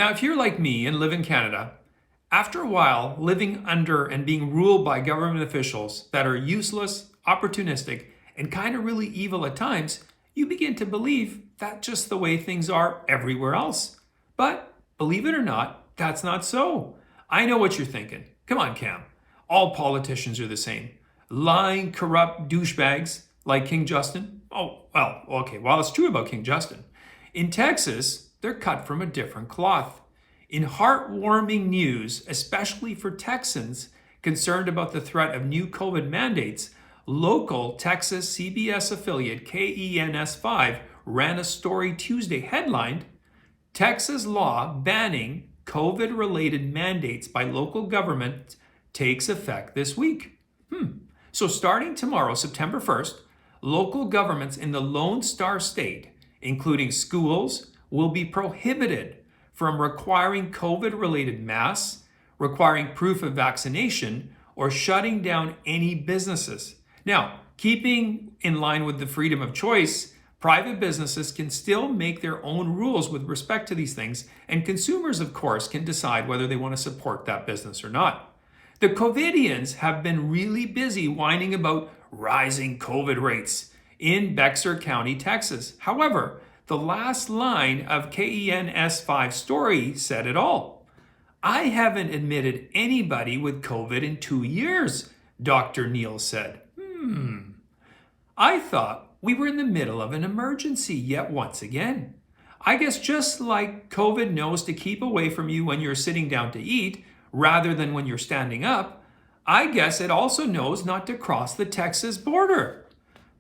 Now, if you're like me and live in Canada, after a while, living under and being ruled by government officials that are useless, opportunistic, and kind of really evil at times, you begin to believe that's just the way things are everywhere else. But believe it or not, that's not so. I know what you're thinking. Come on, Cam. All politicians are the same. Lying, corrupt douchebags like King Justin. Oh, well, okay, well, it's true about King Justin. In Texas, they're cut from a different cloth. In heartwarming news, especially for Texans concerned about the threat of new COVID mandates, local Texas CBS affiliate KENS5 ran a story Tuesday headlined, Texas law banning COVID-related mandates by local government takes effect this week. So starting tomorrow, September 1st, local governments in the Lone Star State, including schools, will be prohibited from requiring COVID-related masks, requiring proof of vaccination, or shutting down any businesses. Now, keeping in line with the freedom of choice, private businesses can still make their own rules with respect to these things, and consumers, of course, can decide whether they want to support that business or not. The COVIDians have been really busy whining about rising COVID rates in Bexar County, Texas. However, the last line of KENS5 story said it all. I haven't admitted anybody with COVID in 2 years, Dr. Neal said. I thought we were in the middle of an emergency yet once again. I guess just like COVID knows to keep away from you when you're sitting down to eat rather than when you're standing up, I guess it also knows not to cross the Texas border.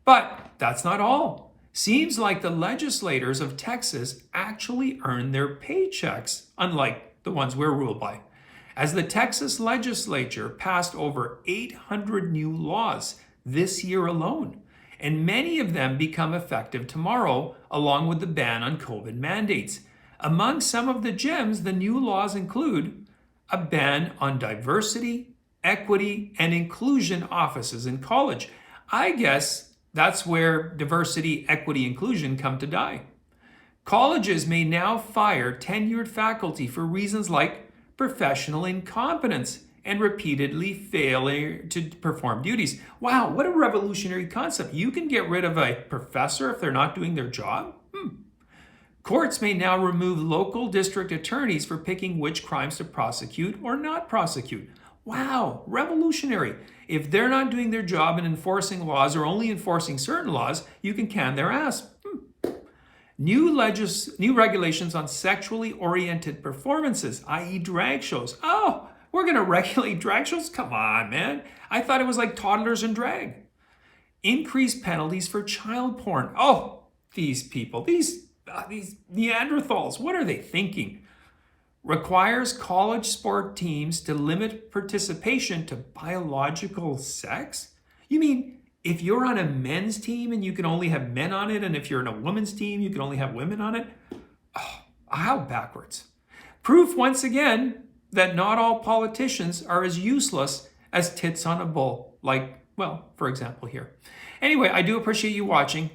But that's not all. Seems like the legislators of Texas actually earn their paychecks, unlike the ones we're ruled by, as the Texas legislature passed over 800 new laws this year alone, and many of them become effective tomorrow, along with the ban on COVID mandates. Among some of the gems, the new laws include a ban on diversity, equity, and inclusion offices in college. I guess that's where diversity, equity, inclusion come to die. Colleges may now fire tenured faculty for reasons like professional incompetence and repeatedly failing to perform duties. Wow, what a revolutionary concept. You can get rid of a professor if they're not doing their job? Courts may now remove local district attorneys for picking which crimes to prosecute or not prosecute. Wow, revolutionary. If they're not doing their job in enforcing laws or only enforcing certain laws, you can can their ass. New regulations on sexually oriented performances, i.e. drag shows. Oh, we're going to regulate drag shows? Come on, man. I thought it was like toddlers and drag. Increased penalties for child porn. Oh, these people, these Neanderthals, what are they thinking? Requires college sport teams to limit participation to biological sex? You mean if you're on a men's team and you can only have men on it, and if you're in a women's team, you can only have women on it? Oh, how backwards. Proof once again that not all politicians are as useless as tits on a bull, like, well, for example here. Anyway, I do appreciate you watching.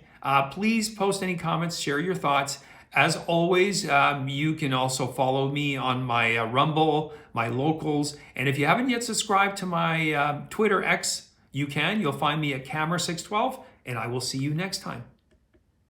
Please post any comments, share your thoughts. As always, you can also follow me on my Rumble, my locals, and if you haven't yet subscribed to my Twitter X, you can. You'll find me at Camera612, and I will see you next time.